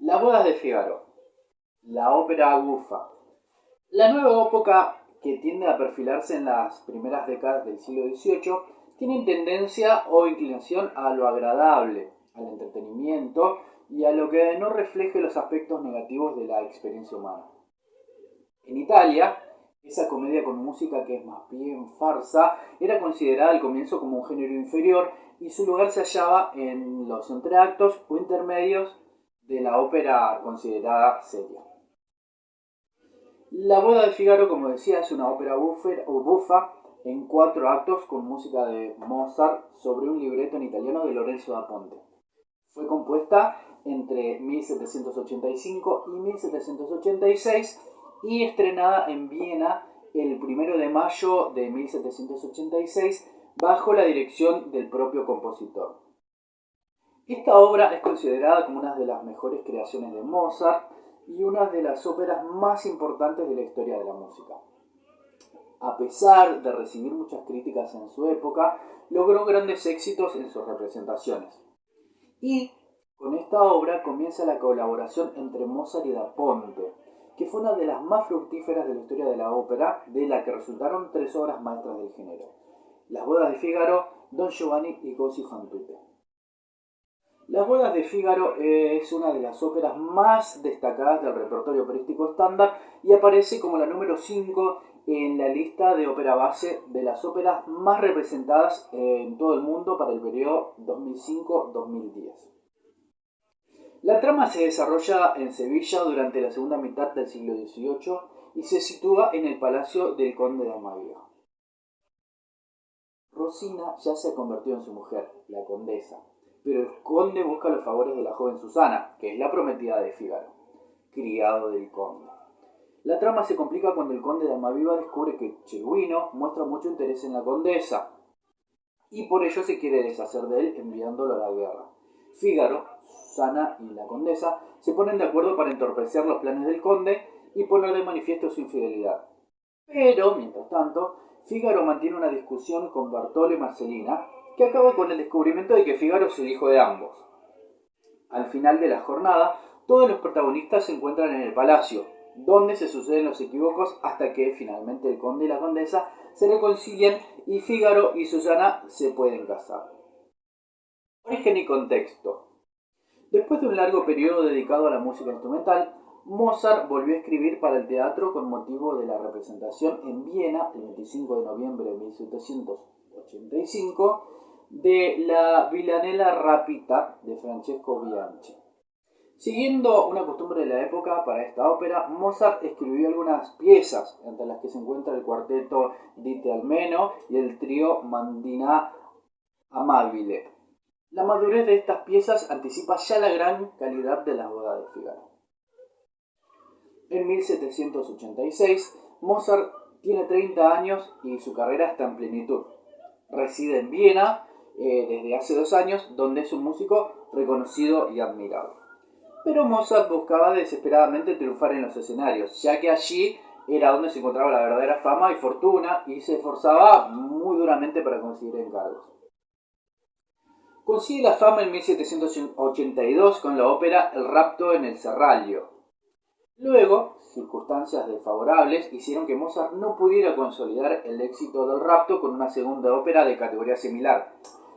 Las bodas de Figaro, la ópera bufa. La nueva época, que tiende a perfilarse en las primeras décadas del siglo XVIII, tiene tendencia o inclinación a lo agradable, al entretenimiento y a lo que no refleje los aspectos negativos de la experiencia humana. En Italia, esa comedia con música que es más bien farsa era considerada al comienzo como un género inferior y su lugar se hallaba en los entreactos o intermedios de la ópera considerada seria. La boda de Figaro, como decía, es una ópera bufa en 4 actos con música de Mozart sobre un libreto en italiano de Lorenzo da Ponte. Fue compuesta entre 1785 y 1786 y estrenada en Viena el 1 de mayo de 1786 bajo la dirección del propio compositor. Esta obra es considerada como una de las mejores creaciones de Mozart y una de las óperas más importantes de la historia de la música. A pesar de recibir muchas críticas en su época, logró grandes éxitos en sus representaciones. Y con esta obra comienza la colaboración entre Mozart y Da Ponte, que fue una de las más fructíferas de la historia de la ópera, de la que resultaron 3 obras maestras del género: Las bodas de Figaro, Don Giovanni y Così fan tutte. Las bodas de Fígaro es una de las óperas más destacadas del repertorio operístico estándar y aparece como la número 5 en la lista de ópera base de las óperas más representadas en todo el mundo para el periodo 2005-2010. La trama se desarrolla en Sevilla durante la segunda mitad del siglo XVIII y se sitúa en el palacio del conde de Almaviva. Rosina ya se ha convertido en su mujer, la condesa, pero el conde busca los favores de la joven Susana, que es la prometida de Fígaro, criado del conde. La trama se complica cuando el conde de Almaviva descubre que Cherubino muestra mucho interés en la condesa y por ello se quiere deshacer de él enviándolo a la guerra. Fígaro, Susana y la condesa se ponen de acuerdo para entorpecer los planes del conde y poner de manifiesto su infidelidad. Pero, mientras tanto, Fígaro mantiene una discusión con Bartolo y Marcelina que acaba con el descubrimiento de que Fígaro es el hijo de ambos. Al final de la jornada, todos los protagonistas se encuentran en el palacio, donde se suceden los equívocos hasta que finalmente el conde y la condesa se reconcilian y Fígaro y Susana se pueden casar. Origen y contexto. Después de un largo periodo dedicado a la música instrumental, Mozart volvió a escribir para el teatro con motivo de la representación en Viena el 25 de noviembre de 1785 de la Villanella Rapita de Francesco Bianchi. Siguiendo una costumbre de la época para esta ópera, Mozart escribió algunas piezas, entre las que se encuentra el cuarteto Dite Almeno y el trío Mandina Amabile. La madurez de estas piezas anticipa ya la gran calidad de las bodas de Fígaro. En 1786, Mozart tiene 30 años y su carrera está en plenitud. Reside en Viena desde hace 2 años, donde es un músico reconocido y admirado. Pero Mozart buscaba desesperadamente triunfar en los escenarios, ya que allí era donde se encontraba la verdadera fama y fortuna, y se esforzaba muy duramente para conseguir encargos. Consigue la fama en 1782 con la ópera El rapto en el Serrallo. Luego, circunstancias desfavorables hicieron que Mozart no pudiera consolidar el éxito del rapto con una segunda ópera de categoría similar,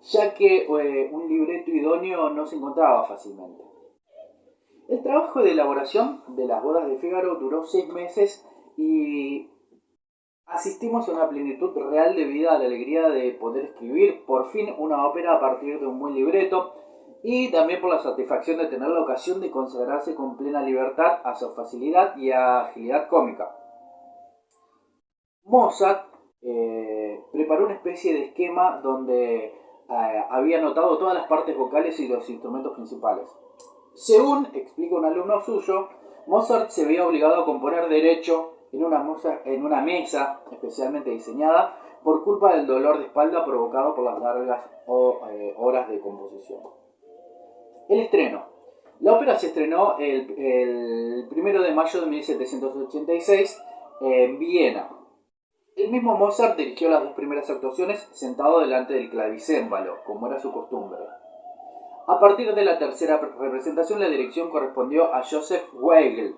ya que un libreto idóneo no se encontraba fácilmente. El trabajo de elaboración de las bodas de Fígaro duró 6 meses y asistimos a una plenitud real debido a la alegría de poder escribir por fin una ópera a partir de un buen libreto y también por la satisfacción de tener la ocasión de consagrarse con plena libertad a su facilidad y agilidad cómica. Mozart preparó una especie de esquema donde había anotado todas las partes vocales y los instrumentos principales. Según explica un alumno suyo, Mozart se veía obligado a componer derecho en una mesa especialmente diseñada por culpa del dolor de espalda provocado por las largas horas de composición. El estreno. La ópera se estrenó el 1 de mayo de 1786 en Viena. El mismo Mozart dirigió las 2 primeras actuaciones sentado delante del clavicémbalo, como era su costumbre. A partir de la tercera representación, la dirección correspondió a Joseph Weigl,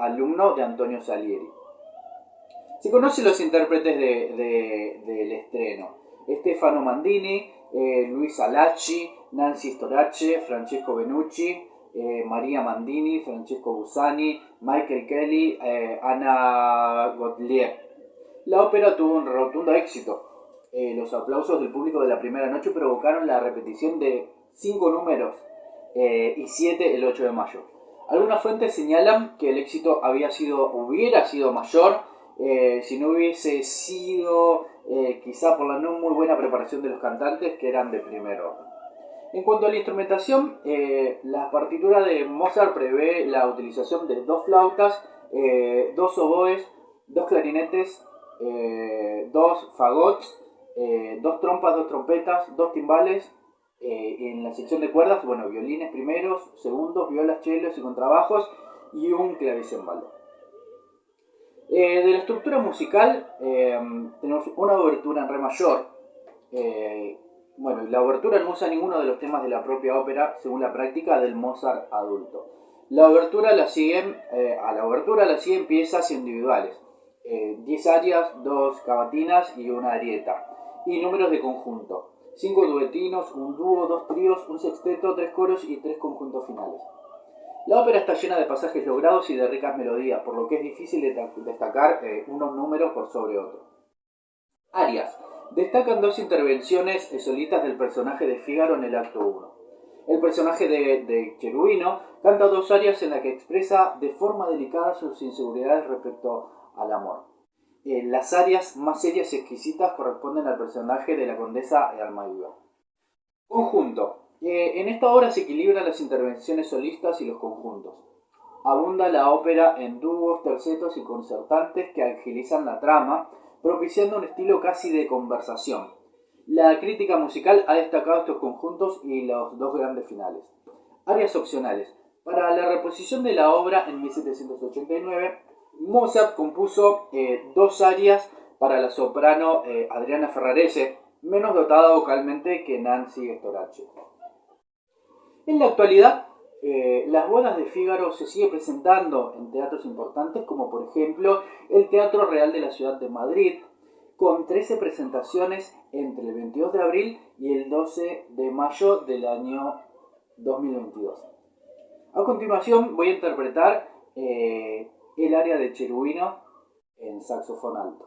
alumno de Antonio Salieri. Se conocen los intérpretes del estreno: Stefano Mandini, Luisa Lacci, Nancy Storace, Francesco Benucci, Maria Mandini, Francesco Busani, Michael Kelly, Anna Gottlieb. La ópera tuvo un rotundo éxito. Los aplausos del público de la primera noche provocaron la repetición de 5 números y 7 el 8 de mayo. Algunas fuentes señalan que el éxito hubiera sido mayor si no hubiese sido quizá por la no muy buena preparación de los cantantes, que eran de primer orden. En cuanto a la instrumentación, la partitura de Mozart prevé la utilización de 2 flautas, 2 oboes, 2 clarinetes, 2 fagots, 2 trompas, 2 trompetas, 2 timbales. En la sección de cuerdas, violines primeros, segundos, violas, chelos y contrabajos, y un clavicembalo. De la estructura musical tenemos una obertura en re mayor. La obertura no usa ninguno de los temas de la propia ópera según la práctica del Mozart adulto. A la obertura la siguen piezas individuales, 10 arias, 2 cavatinas y una arieta, y números de conjunto: 5 duetinos, un dúo, 2 tríos, un sexteto, 3 coros y 3 conjuntos finales. La ópera está llena de pasajes logrados y de ricas melodías, por lo que es difícil destacar unos números por sobre otros. Arias. Destacan 2 intervenciones solistas del personaje de Fígaro en el acto 1. El personaje de Cherubino canta 2 arias en las que expresa de forma delicada sus inseguridades respecto al amor. Las arias más serias y exquisitas corresponden al personaje de la condesa Almaviva. Conjunto. En esta obra se equilibran las intervenciones solistas y los conjuntos. Abunda la ópera en dúos, tercetos y concertantes que agilizan la trama, propiciando un estilo casi de conversación. La crítica musical ha destacado estos conjuntos y los 2 grandes finales. Arias opcionales. Para la reposición de la obra en 1789, Mozart compuso 2 arias para la soprano Adriana Ferrarese, menos dotada vocalmente que Nancy Storace. En la actualidad, las bodas de Fígaro se sigue presentando en teatros importantes, como por ejemplo el Teatro Real de la ciudad de Madrid, con 13 presentaciones entre el 22 de abril y el 12 de mayo del año 2022. A continuación voy a interpretar el aria de Cherubino en saxofón alto.